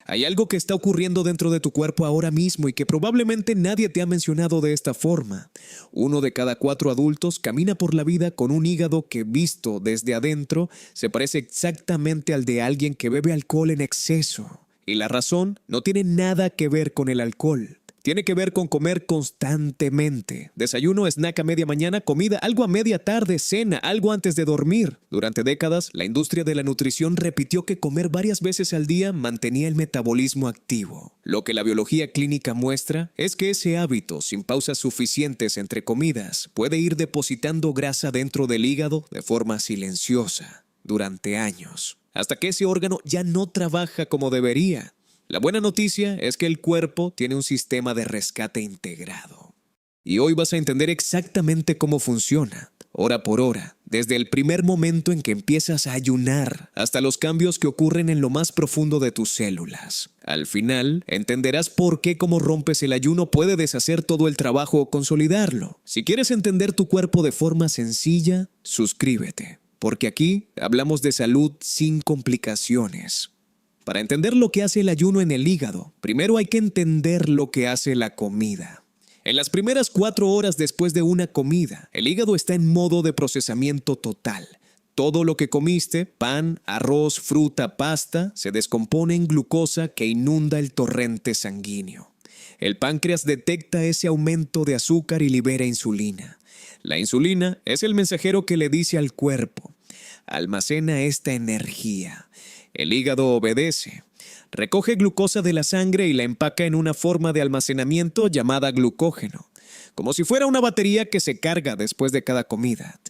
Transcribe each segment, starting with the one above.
Hay algo que está ocurriendo dentro de tu cuerpo ahora mismo y que probablemente nadie te ha mencionado de esta forma. 1 de cada 4 adultos camina por la vida con un hígado que, visto desde adentro, se parece exactamente al de alguien que bebe alcohol en exceso. Y la razón no tiene nada que ver con el alcohol. Tiene que ver con comer constantemente. Desayuno, snack a media mañana, comida, algo a media tarde, cena, algo antes de dormir. Durante décadas, la industria de la nutrición repitió que comer varias veces al día mantenía el metabolismo activo. Lo que la biología clínica muestra es que ese hábito, sin pausas suficientes entre comidas, puede ir depositando grasa dentro del hígado de forma silenciosa durante años, hasta que ese órgano ya no trabaja como debería. La buena noticia es que el cuerpo tiene un sistema de rescate integrado. Y hoy vas a entender exactamente cómo funciona, hora por hora, desde el primer momento en que empiezas a ayunar hasta los cambios que ocurren en lo más profundo de tus células. Al final, entenderás por qué cómo rompes el ayuno puede deshacer todo el trabajo o consolidarlo. Si quieres entender tu cuerpo de forma sencilla, suscríbete, porque aquí hablamos de salud sin complicaciones. Para entender lo que hace el ayuno en el hígado, primero hay que entender lo que hace la comida. En las primeras 4 horas después de una comida, el hígado está en modo de procesamiento total. Todo lo que comiste, pan, arroz, fruta, pasta, se descompone en glucosa que inunda el torrente sanguíneo. El páncreas detecta ese aumento de azúcar y libera insulina. La insulina es el mensajero que le dice al cuerpo: almacena esta energía. El hígado obedece. Recoge glucosa de la sangre y la empaca en una forma de almacenamiento llamada glucógeno, como si fuera una batería que se carga después de cada comida.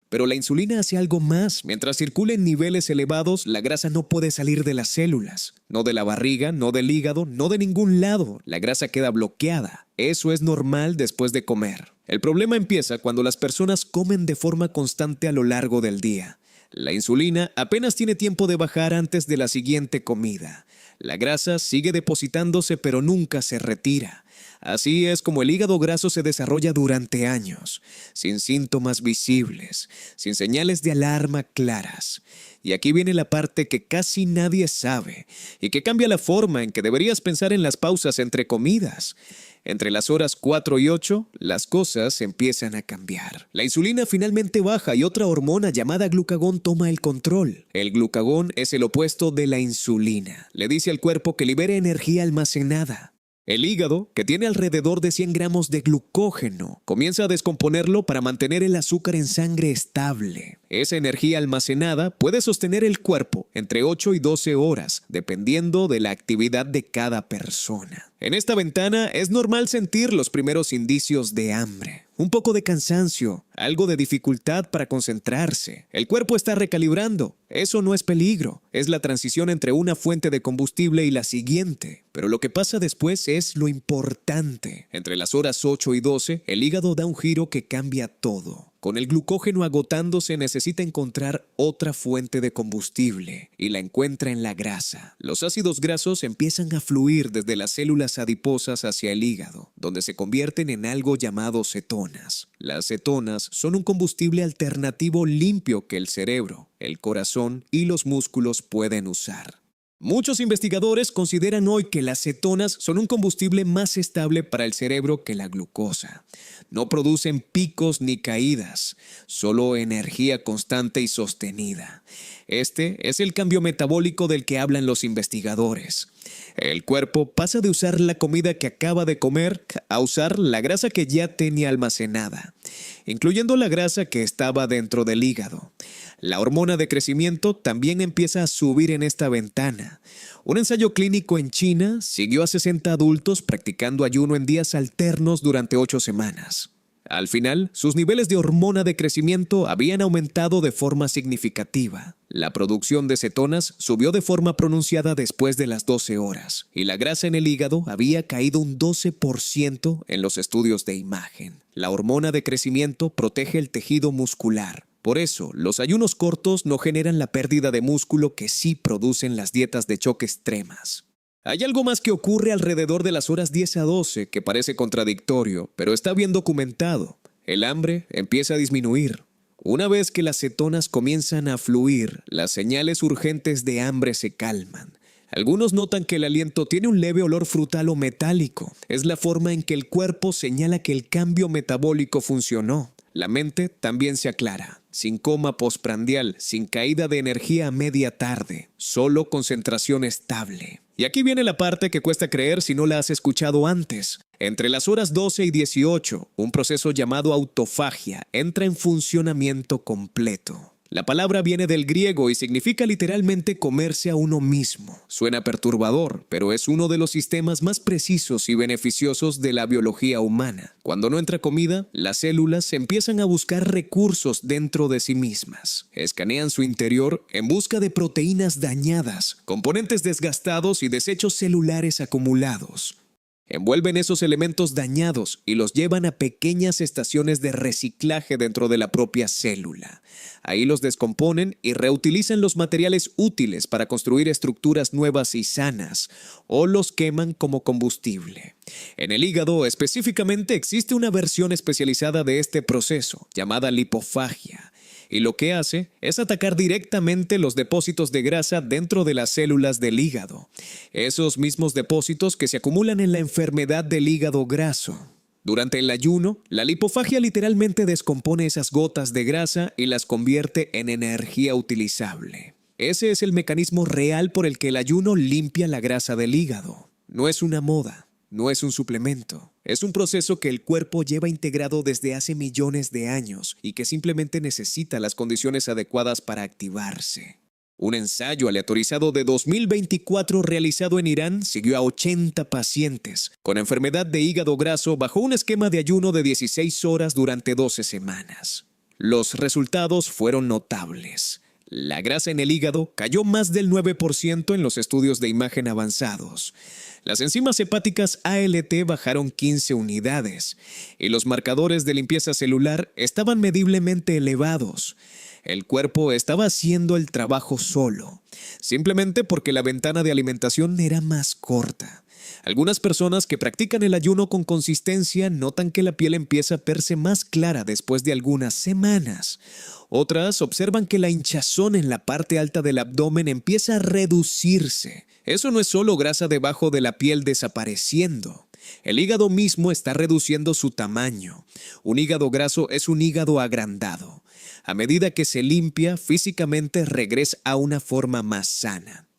Pero la insulina hace algo más. Mientras circula en niveles elevados, la grasa no puede salir de las células. No de la barriga, no del hígado, no de ningún lado. La grasa queda bloqueada. Eso es normal después de comer. El problema empieza cuando las personas comen de forma constante a lo largo del día. La insulina apenas tiene tiempo de bajar antes de la siguiente comida. La grasa sigue depositándose pero nunca se retira. Así es como el hígado graso se desarrolla durante años, sin síntomas visibles, sin señales de alarma claras. Y aquí viene la parte que casi nadie sabe y que cambia la forma en que deberías pensar en las pausas entre comidas. Entre las horas 4 y 8, las cosas empiezan a cambiar. La insulina finalmente baja y otra hormona llamada glucagón toma el control. El glucagón es el opuesto de la insulina. Le dice al cuerpo que libere energía almacenada. El hígado, que tiene alrededor de 100 gramos de glucógeno, comienza a descomponerlo para mantener el azúcar en sangre estable. Esa energía almacenada puede sostener el cuerpo entre 8 y 12 horas, dependiendo de la actividad de cada persona. En esta ventana es normal sentir los primeros indicios de hambre. Un poco de cansancio, algo de dificultad para concentrarse. El cuerpo está recalibrando. Eso no es peligro. Es la transición entre una fuente de combustible y la siguiente. Pero lo que pasa después es lo importante. Entre las horas 8 y 12, el hígado da un giro que cambia todo. Con el glucógeno agotándose, necesita encontrar otra fuente de combustible y la encuentra en la grasa. Los ácidos grasos empiezan a fluir desde las células adiposas hacia el hígado, donde se convierten en algo llamado cetonas. Las cetonas son un combustible alternativo limpio que el cerebro, el corazón y los músculos pueden usar. Muchos investigadores consideran hoy que las cetonas son un combustible más estable para el cerebro que la glucosa. No producen picos ni caídas, solo energía constante y sostenida. Este es el cambio metabólico del que hablan los investigadores. El cuerpo pasa de usar la comida que acaba de comer a usar la grasa que ya tenía almacenada, incluyendo la grasa que estaba dentro del hígado. La hormona de crecimiento también empieza a subir en esta ventana. Un ensayo clínico en China siguió a 60 adultos practicando ayuno en días alternos durante 8 semanas. Al final, sus niveles de hormona de crecimiento habían aumentado de forma significativa. La producción de cetonas subió de forma pronunciada después de las 12 horas, y la grasa en el hígado había caído un 12% en los estudios de imagen. La hormona de crecimiento protege el tejido muscular. Por eso, los ayunos cortos no generan la pérdida de músculo que sí producen las dietas de choque extremas. Hay algo más que ocurre alrededor de las horas 10 a 12 que parece contradictorio, pero está bien documentado. El hambre empieza a disminuir. Una vez que las cetonas comienzan a fluir, las señales urgentes de hambre se calman. Algunos notan que el aliento tiene un leve olor frutal o metálico. Es la forma en que el cuerpo señala que el cambio metabólico funcionó. La mente también se aclara, sin coma postprandial, sin caída de energía a media tarde, solo concentración estable. Y aquí viene la parte que cuesta creer si no la has escuchado antes. Entre las horas 12 y 18, un proceso llamado autofagia entra en funcionamiento completo. La palabra viene del griego y significa literalmente comerse a uno mismo. Suena perturbador, pero es uno de los sistemas más precisos y beneficiosos de la biología humana. Cuando no entra comida, las células empiezan a buscar recursos dentro de sí mismas. Escanean su interior en busca de proteínas dañadas, componentes desgastados y desechos celulares acumulados. Envuelven esos elementos dañados y los llevan a pequeñas estaciones de reciclaje dentro de la propia célula. Ahí los descomponen y reutilizan los materiales útiles para construir estructuras nuevas y sanas, o los queman como combustible. En el hígado específicamente existe una versión especializada de este proceso, llamada lipofagia. Y lo que hace es atacar directamente los depósitos de grasa dentro de las células del hígado. Esos mismos depósitos que se acumulan en la enfermedad del hígado graso. Durante el ayuno, la lipofagia literalmente descompone esas gotas de grasa y las convierte en energía utilizable. Ese es el mecanismo real por el que el ayuno limpia la grasa del hígado. No es una moda. No es un suplemento, es un proceso que el cuerpo lleva integrado desde hace millones de años y que simplemente necesita las condiciones adecuadas para activarse. Un ensayo aleatorizado de 2024 realizado en Irán siguió a 80 pacientes con enfermedad de hígado graso bajo un esquema de ayuno de 16 horas durante 12 semanas. Los resultados fueron notables. La grasa en el hígado cayó más del 9% en los estudios de imagen avanzados. Las enzimas hepáticas ALT bajaron 15 unidades y los marcadores de limpieza celular estaban mediblemente elevados. El cuerpo estaba haciendo el trabajo solo, simplemente porque la ventana de alimentación era más corta. Algunas personas que practican el ayuno con consistencia notan que la piel empieza a verse más clara después de algunas semanas. Otras observan que la hinchazón en la parte alta del abdomen empieza a reducirse. Eso no es solo grasa debajo de la piel desapareciendo. El hígado mismo está reduciendo su tamaño. Un hígado graso es un hígado agrandado. A medida que se limpia, físicamente regresa a una forma más sana.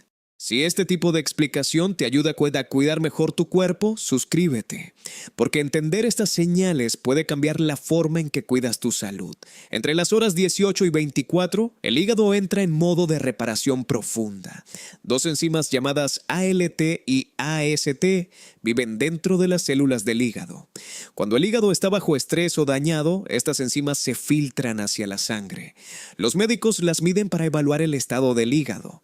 Si este tipo de explicación te ayuda a cuidar mejor tu cuerpo, suscríbete, porque entender estas señales puede cambiar la forma en que cuidas tu salud. Entre las horas 18 y 24, el hígado entra en modo de reparación profunda. Dos enzimas llamadas ALT y AST viven dentro de las células del hígado. Cuando el hígado está bajo estrés o dañado, estas enzimas se filtran hacia la sangre. Los médicos las miden para evaluar el estado del hígado.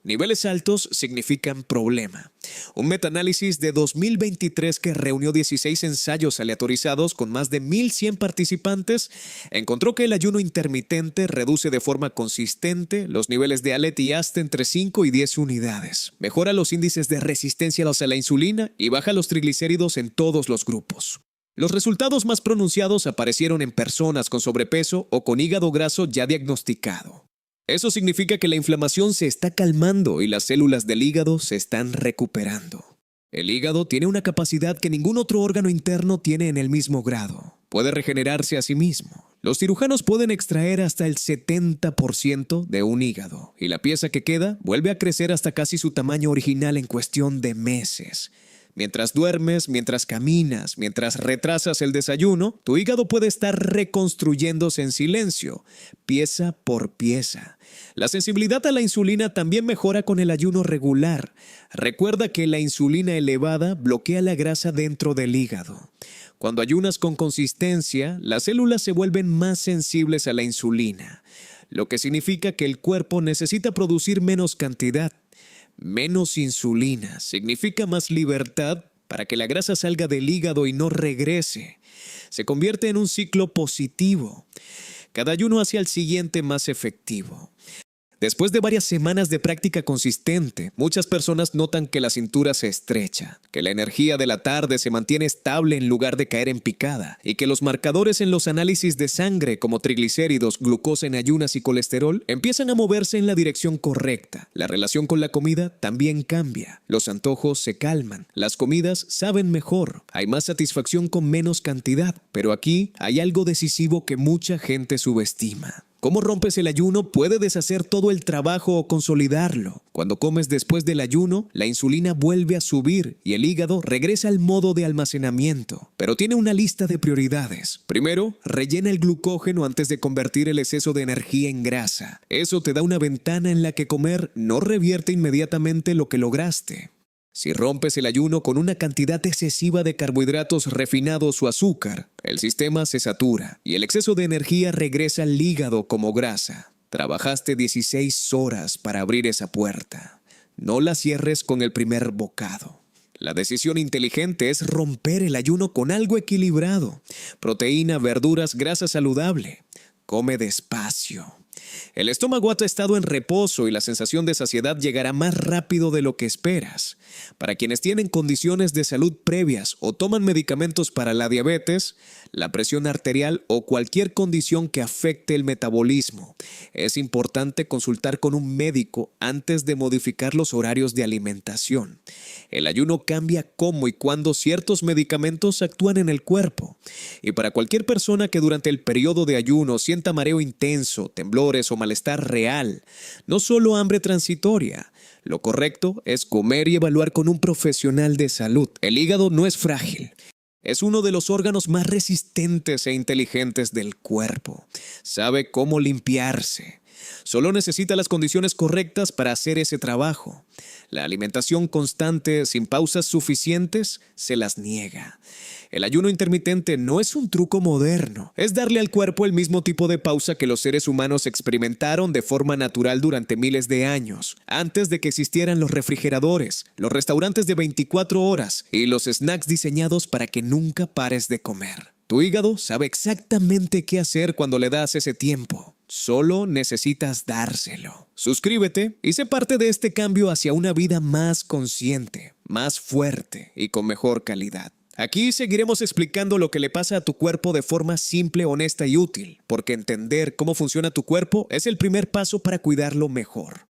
Niveles altos significan problema. Un metaanálisis de 2023 que reunió 16 ensayos aleatorizados con más de 1,100 participantes encontró que el ayuno intermitente reduce de forma consistente los niveles de ALT y AST entre 5 y 10 unidades. Mejora los índices de resistencia a la insulina y baja los triglicéridos en todos los grupos. Los resultados más pronunciados aparecieron en personas con sobrepeso o con hígado graso ya diagnosticado. Eso significa que la inflamación se está calmando y las células del hígado se están recuperando. El hígado tiene una capacidad que ningún otro órgano interno tiene en el mismo grado. Puede regenerarse a sí mismo. Los cirujanos pueden extraer hasta el 70% de un hígado y la pieza que queda vuelve a crecer hasta casi su tamaño original en cuestión de meses. Mientras duermes, mientras caminas, mientras retrasas el desayuno, tu hígado puede estar reconstruyéndose en silencio, pieza por pieza. La sensibilidad a la insulina también mejora con el ayuno regular. Recuerda que la insulina elevada bloquea la grasa dentro del hígado. Cuando ayunas con consistencia, las células se vuelven más sensibles a la insulina, lo que significa que el cuerpo necesita producir menos cantidad. Menos insulina significa más libertad para que la grasa salga del hígado y no regrese. Se convierte en un ciclo positivo. Cada ayuno hacia el siguiente más efectivo. Después de varias semanas de práctica consistente, muchas personas notan que la cintura se estrecha, que la energía de la tarde se mantiene estable en lugar de caer en picada, y que los marcadores en los análisis de sangre como triglicéridos, glucosa en ayunas y colesterol empiezan a moverse en la dirección correcta. La relación con la comida también cambia. Los antojos se calman, las comidas saben mejor, hay más satisfacción con menos cantidad, pero aquí hay algo decisivo que mucha gente subestima. Cómo rompes el ayuno puede deshacer todo el trabajo o consolidarlo. Cuando comes después del ayuno, la insulina vuelve a subir y el hígado regresa al modo de almacenamiento. Pero tiene una lista de prioridades. Primero, rellena el glucógeno antes de convertir el exceso de energía en grasa. Eso te da una ventana en la que comer no revierte inmediatamente lo que lograste. Si rompes el ayuno con una cantidad excesiva de carbohidratos refinados o azúcar, el sistema se satura y el exceso de energía regresa al hígado como grasa. Trabajaste 16 horas para abrir esa puerta. No la cierres con el primer bocado. La decisión inteligente es romper el ayuno con algo equilibrado. Proteína, verduras, grasa saludable. Come despacio. El estómago ha estado en reposo y la sensación de saciedad llegará más rápido de lo que esperas. Para quienes tienen condiciones de salud previas o toman medicamentos para la diabetes, la presión arterial o cualquier condición que afecte el metabolismo, es importante consultar con un médico antes de modificar los horarios de alimentación. El ayuno cambia cómo y cuándo ciertos medicamentos actúan en el cuerpo. Y para cualquier persona que durante el periodo de ayuno sienta mareo intenso, temblores o malestar real, no solo hambre transitoria, lo correcto es comer y evaluar con un profesional de salud. El hígado no es frágil. Es uno de los órganos más resistentes e inteligentes del cuerpo. Sabe cómo limpiarse. Solo necesita las condiciones correctas para hacer ese trabajo. La alimentación constante sin pausas suficientes se las niega. El ayuno intermitente no es un truco moderno, es darle al cuerpo el mismo tipo de pausa que los seres humanos experimentaron de forma natural durante miles de años, antes de que existieran los refrigeradores, los restaurantes de 24 horas y los snacks diseñados para que nunca pares de comer. Tu hígado sabe exactamente qué hacer cuando le das ese tiempo. Solo necesitas dárselo. Suscríbete y sé parte de este cambio hacia una vida más consciente, más fuerte y con mejor calidad. Aquí seguiremos explicando lo que le pasa a tu cuerpo de forma simple, honesta y útil, porque entender cómo funciona tu cuerpo es el primer paso para cuidarlo mejor.